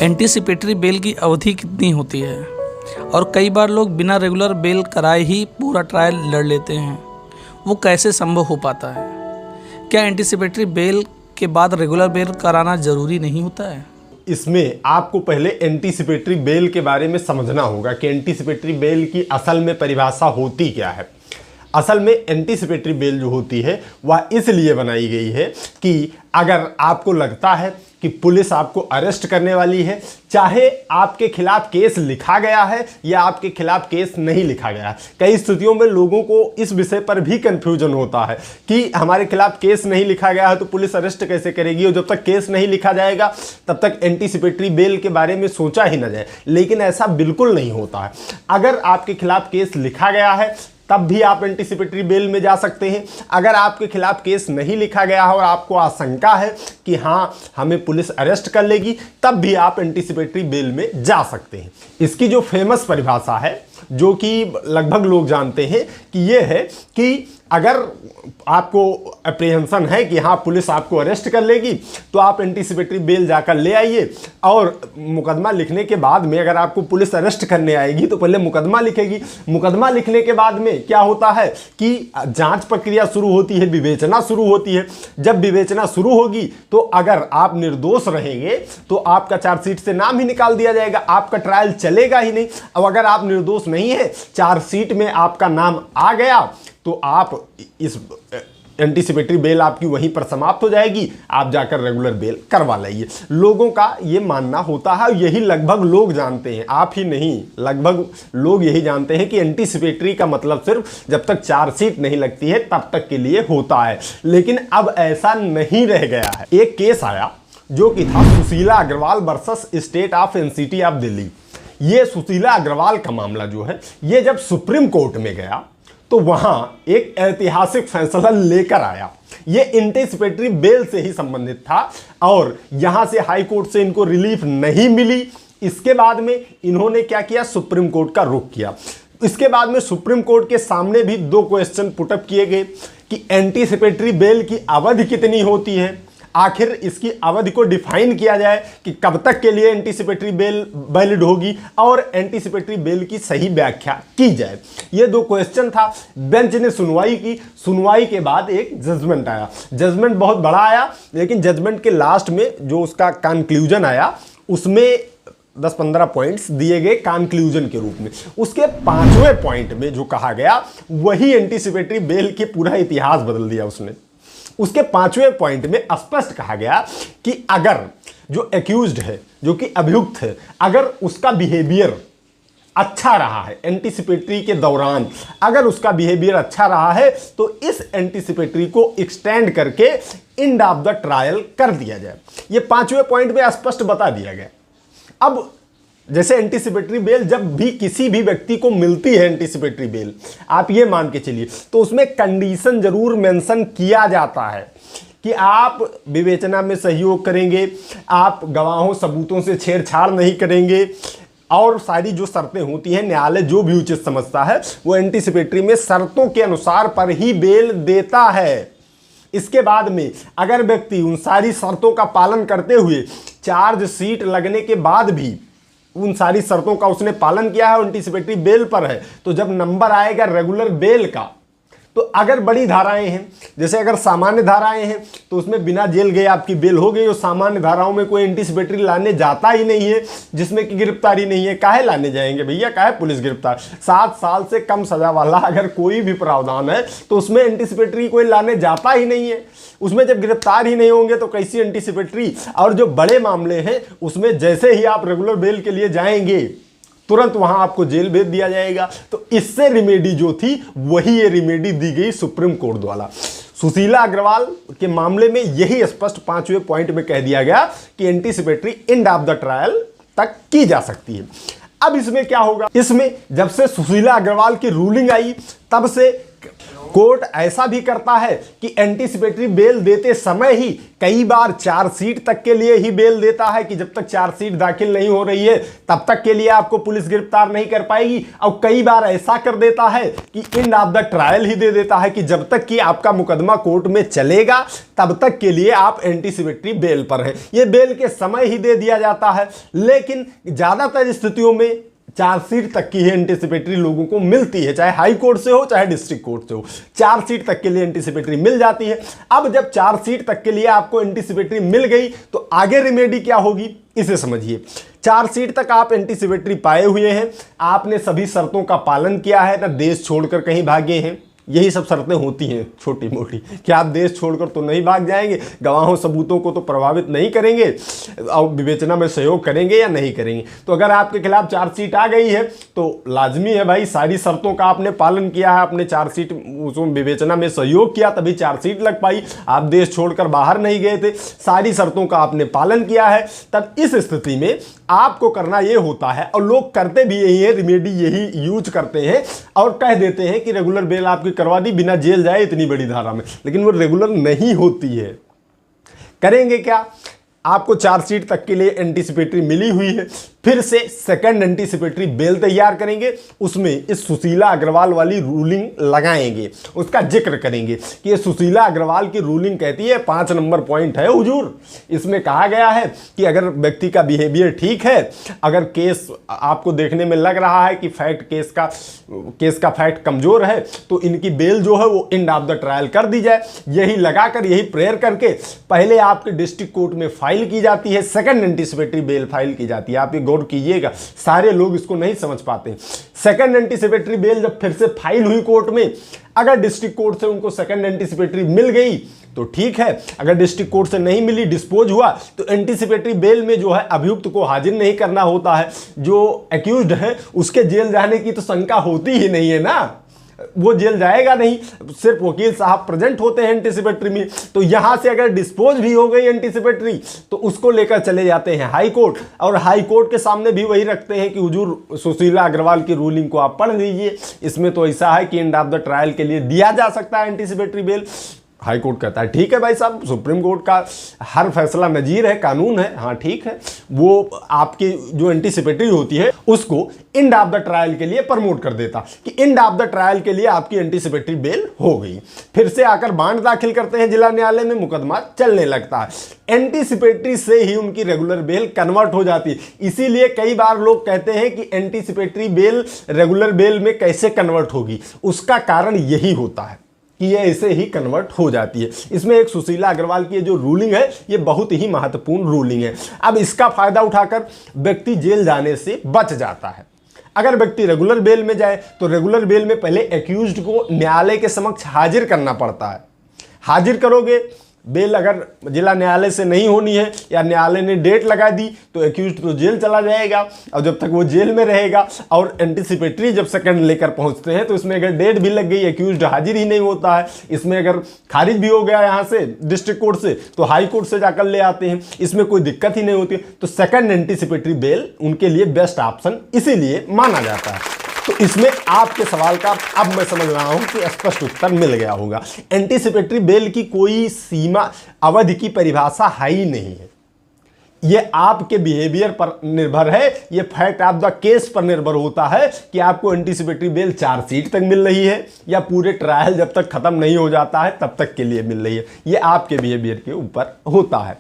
Anticipatory bail की अवधि कितनी होती है और कई बार लोग बिना रेगुलर बेल कराए ही पूरा ट्रायल लड़ लेते हैं, वो कैसे संभव हो पाता है? क्या एंटीसिपेटरी बेल के बाद रेगुलर बेल कराना ज़रूरी नहीं होता है? इसमें आपको पहले एंटीसिपेटरी बेल के बारे में समझना होगा कि एंटीसिपेटरी बेल की असल में परिभाषा होती क्या है। असल में एंटीसिपेटरी बेल जो होती है वह इसलिए बनाई गई है कि अगर आपको लगता है कि पुलिस आपको अरेस्ट करने वाली है, चाहे आपके खिलाफ केस लिखा गया है या आपके खिलाफ केस नहीं लिखा गया है। कई स्थितियों में लोगों को इस विषय पर भी कंफ्यूजन होता है कि हमारे खिलाफ केस नहीं लिखा गया है तो पुलिस अरेस्ट कैसे करेगी, और जब तक केस नहीं लिखा जाएगा तब तक एंटीसिपेटरी बेल के बारे में सोचा ही न जाए। लेकिन ऐसा बिल्कुल नहीं होता है। अगर आपके खिलाफ केस लिखा गया है तब भी आप एंटीसिपेटरी बेल में जा सकते हैं। अगर आपके खिलाफ केस नहीं लिखा गया है और आपको आशंका है कि हाँ हमें पुलिस अरेस्ट कर लेगी, तब भी आप एंटीसिपेटरी बेल में जा सकते हैं। इसकी जो फेमस परिभाषा है, जो कि लगभग लोग जानते हैं, कि ये है कि अगर आपको अप्रीहेंशन है कि हाँ पुलिस आपको अरेस्ट कर लेगी तो आप एंटीसिपेटरी बेल जाकर ले आइए, और मुकदमा लिखने के बाद में अगर आपको पुलिस अरेस्ट करने आएगी तो पहले मुकदमा लिखेगी। मुकदमा लिखने के बाद में क्या होता है कि जांच प्रक्रिया शुरू होती है, विवेचना शुरू होती है। जब विवेचना शुरू होगी तो अगर आप निर्दोष रहेंगे तो आपका चार्जशीट से नाम ही निकाल दिया जाएगा, आपका ट्रायल चलेगा ही नहीं। अब अगर आप निर्दोष नहीं है, चार्जशीट में आपका नाम आ गया, तो आप इस एंटीसिपेटरी बेल आपकी वहीं पर समाप्त हो जाएगी, आप जाकर रेगुलर बेल करवा लाइए। लोगों का ये मानना होता है, यही लगभग लोग जानते हैं, आप ही नहीं, लगभग लोग यही जानते हैं कि एंटीसिपेटरी का मतलब सिर्फ जब तक चार्जशीट नहीं लगती है तब तक के लिए होता है। लेकिन अब ऐसा नहीं रह गया है। एक केस आया जो कि था Sushila Agrawal versus state of NCT of Delhi. ये सुशीला अग्रवाल का मामला जो है, ये जब सुप्रीम कोर्ट में गया तो वहां एक ऐतिहासिक फैसला लेकर आया। ये एंटीसिपेटरी बेल से ही संबंधित था और यहां से हाई कोर्ट से इनको रिलीफ नहीं मिली। इसके बाद में इन्होंने क्या किया, सुप्रीम कोर्ट का रुख किया। इसके बाद में सुप्रीम कोर्ट के सामने भी दो क्वेश्चन पुटअप किए गए कि एंटीसिपेटरी बेल की अवधि कितनी होती है, आखिर इसकी अवधि को डिफाइन किया जाए कि कब तक के लिए एंटीसिपेटरी बेल वैलिड होगी, और एंटीसिपेटरी बेल की सही व्याख्या की जाए। ये दो क्वेश्चन था। बेंच ने सुनवाई की। सुनवाई के बाद एक जजमेंट आया। जजमेंट बहुत बड़ा आया, लेकिन जजमेंट के लास्ट में जो उसका कंक्लूजन आया उसमें 10-15 पॉइंट्स दिए गए कंक्लूजन के रूप में। उसके 5वें पॉइंट में जो कहा गया वही एंटीसिपेटरी बेल के पूरा इतिहास बदल दिया उसने। उसके 5वें पॉइंट में स्पष्ट कहा गया कि अगर जो एक्यूज्ड है, जो कि अभियुक्त है, अगर उसका बिहेवियर अच्छा रहा है एंटीसिपेटरी के दौरान, अगर उसका बिहेवियर अच्छा रहा है तो इस एंटीसिपेटरी को एक्सटेंड करके एंड ऑफ द ट्रायल कर दिया जाए। ये 5वें पॉइंट में स्पष्ट बता दिया गया। अब जैसे एंटीसिपेटरी बेल जब भी किसी भी व्यक्ति को मिलती है, एंटीसिपेटरी बेल आप ये मान के चलिए, तो उसमें कंडीशन जरूर मेंशन किया जाता है कि आप विवेचना में सहयोग करेंगे, आप गवाहों सबूतों से छेड़छाड़ नहीं करेंगे, और सारी जो शर्तें होती हैं न्यायालय जो भी उचित समझता है वो एंटीसिपेटरी में शर्तों के अनुसार पर ही बेल देता है। इसके बाद में अगर व्यक्ति उन सारी शर्तों का पालन करते हुए चार्जशीट लगने के बाद भी उन सारी शर्तों का उसने पालन किया है, एंटीसिपेटरी बेल पर है, तो जब नंबर आएगा रेगुलर बेल का, तो अगर बड़ी धाराएं हैं, जैसे अगर सामान्य धाराएं हैं तो उसमें बिना जेल गए आपकी बेल हो गई। और सामान्य धाराओं में कोई एंटीसिपेटरी लाने जाता ही नहीं है, जिसमें कि गिरफ्तारी नहीं है। काहे लाने जाएंगे भैया, काहे पुलिस गिरफ्तार। 7 साल से कम सजा वाला अगर कोई भी प्रावधान है तो उसमें एंटीसिपेटरी कोई लाने जाता ही नहीं है। उसमें जब गिरफ्तार ही नहीं होंगे तो कैसी एंटीसिपेटरी। और जो बड़े मामले हैं उसमें जैसे ही आप रेगुलर बेल के लिए जाएंगे तुरंत वहां आपको जेल भेज दिया जाएगा। तो इससे रिमेडी जो थी वही ये रिमेडी दी गई सुप्रीम कोर्ट द्वारा। सुशीला अग्रवाल के मामले में यही स्पष्ट 5वें पॉइंट में कह दिया गया कि anticipatory end of the trial तक की जा सकती है। अब इसमें क्या होगा, इसमें जब से सुशीला अग्रवाल की रूलिंग आई तब से कोर्ट ऐसा भी करता है कि एंटीसिपेटरी बेल देते समय ही कई बार चार्जशीट तक के लिए ही बेल देता है कि जब तक चार्जशीट दाखिल नहीं हो रही है तब तक के लिए आपको पुलिस गिरफ्तार नहीं कर पाएगी। और कई बार ऐसा कर देता है कि एंड ऑफ द ट्रायल ही दे देता है कि जब तक कि आपका मुकदमा कोर्ट में चलेगा तब तक के लिए आप एंटीसिपेटरी बेल पर हैं। यह बेल के समय ही दे दिया जाता है, लेकिन ज्यादातर स्थितियों में चार्जशीट तक की ही एंटीसिपेटरी लोगों को मिलती है, चाहे हाई कोर्ट से हो चाहे डिस्ट्रिक्ट कोर्ट से हो, चार्जशीट तक के लिए एंटीसिपेटरी मिल जाती है। अब जब चार्जशीट तक के लिए आपको एंटीसिपेटरी मिल गई तो आगे रिमेडी क्या होगी इसे समझिए। चार्जशीट तक आप एंटीसिपेटरी पाए हुए हैं, आपने सभी शर्तों का पालन किया है, ना देश छोड़कर कहीं भागे हैं, यही सब शर्तें होती हैं छोटी मोटी कि आप देश छोड़कर तो नहीं भाग जाएंगे, गवाहों सबूतों को तो प्रभावित नहीं करेंगे और विवेचना में सहयोग करेंगे या नहीं करेंगे। तो अगर आपके खिलाफ चार्जशीट आ गई है तो लाजमी है भाई सारी शर्तों का आपने पालन किया है, आपने चार्जशीट उसमें विवेचना में सहयोग किया तभी चार्जशीट लग पाई, आप देश छोड़कर बाहर नहीं गए थे, सारी शर्तों का आपने पालन किया है। तब इस स्थिति में आपको करना यह होता है, और लोग करते भी यही है, रिमेडी यही यूज करते हैं और कह देते हैं कि रेगुलर बेल आपकी करवा दी बिना जेल जाए इतनी बड़ी धारा में, लेकिन वो रेगुलर नहीं होती है। करेंगे क्या, आपको चार्जशीट तक के लिए एंटीसिपेटरी मिली हुई है, फिर से सेकंड एंटीसिपेटरी बेल तैयार करेंगे, उसमें इस सुशीला अग्रवाल वाली रूलिंग लगाएंगे, उसका जिक्र करेंगे कि ये सुशीला अग्रवाल की रूलिंग कहती है 5 नंबर पॉइंट है हुजूर, इसमें कहा गया है कि अगर व्यक्ति का बिहेवियर ठीक है, अगर केस आपको देखने में लग रहा है कि केस का फैक्ट कमजोर है तो इनकी बेल जो है वो एंड ऑफ द ट्रायल कर दी जाए। यही लगाकर यही प्रेयर करके पहले आपके डिस्ट्रिक्ट कोर्ट में फाइल की जाती है, सेकंड एंटीसिपेटरी बेल फाइल की जाती है। आप ये गौर कीजिएगा, सारे लोग इसको नहीं समझ पाते। सेकंड एंटीसिपेटरी बेल जब फिर से फाइल हुई कोर्ट में, अगर डिस्ट्रिक्ट कोर्ट से उनको सेकंड एंटीसिपेटरी मिल गई तो ठीक है, अगर डिस्ट्रिक्ट कोर्ट से नहीं मिली, डिस्पोज हुआ, तो एंटीसिपेटरी बेल में जो है अभियुक्त को हाजिर नहीं करना होता है, जो एक्यूज्ड है उसके जेल जाने की तो शंका होती ही नहीं है ना, वो जेल जाएगा नहीं, सिर्फ वकील साहब प्रेजेंट होते हैं एंटीसिपेटरी में। तो यहां से अगर डिस्पोज भी हो गई एंटीसिपेटरी तो उसको लेकर चले जाते हैं हाई कोर्ट, और हाई कोर्ट के सामने भी वही रखते हैं कि हुजूर सुशीला अग्रवाल की रूलिंग को आप पढ़ लीजिए, इसमें तो ऐसा है कि एंड ऑफ द ट्रायल के लिए दिया जा सकता है एंटीसिपेटरी बेल। हाई कोर्ट कहता है ठीक है भाई साहब, सुप्रीम कोर्ट का हर फैसला नजीर है, कानून है, हाँ ठीक है, वो आपकी जो एंटीसिपेटरी होती है उसको एंड ऑफ द ट्रायल के लिए प्रमोट कर देता कि एंड ऑफ द ट्रायल के लिए आपकी एंटीसिपेटरी बेल हो गई। फिर से आकर बांड दाखिल करते हैं जिला न्यायालय में, मुकदमा चलने लगता है। एंटीसिपेटरी से ही उनकी रेगुलर बेल कन्वर्ट हो जाती है। इसीलिए कई बार लोग कहते हैं कि एंटीसिपेटरी बेल रेगुलर बेल में कैसे कन्वर्ट होगी, उसका कारण यही होता है कि ये ऐसे ही कन्वर्ट हो जाती है। इसमें एक सुशीला अग्रवाल की जो रूलिंग है ये बहुत ही महत्वपूर्ण रूलिंग है। अब इसका फायदा उठाकर व्यक्ति जेल जाने से बच जाता है। अगर व्यक्ति रेगुलर बेल में जाए तो रेगुलर बेल में पहले एक्यूज्ड को न्यायालय के समक्ष हाजिर करना पड़ता है। हाजिर करोगे, बेल अगर जिला न्यायालय से नहीं होनी है या न्यायालय ने डेट लगा दी तो एक्यूज्ड तो जेल चला जाएगा, और जब तक वो जेल में रहेगा, और एंटीसिपेटरी जब सेकंड लेकर पहुंचते हैं तो इसमें अगर डेट भी लग गई, एक्यूज्ड हाजिर ही नहीं होता है, इसमें अगर खारिज भी हो गया यहाँ से डिस्ट्रिक्ट कोर्ट से तो हाई कोर्ट से जाकर ले आते हैं, इसमें कोई दिक्कत ही नहीं होती। तो सेकंड एंटीसिपेटरी बेल उनके लिए बेस्ट ऑप्शन इसीलिए माना जाता है। तो इसमें आपके सवाल का अब मैं समझ रहा हूं कि स्पष्ट उत्तर मिल गया होगा। एंटीसिपेटरी बेल की कोई सीमा अवधि की परिभाषा है ही नहीं है, ये आपके बिहेवियर पर निर्भर है, ये फैक्ट ऑफ द केस पर निर्भर होता है कि आपको एंटीसिपेटरी बेल चार्जशीट तक मिल रही है या पूरे ट्रायल जब तक खत्म नहीं हो जाता है तब तक के लिए मिल रही है। ये आपके बिहेवियर के ऊपर होता है।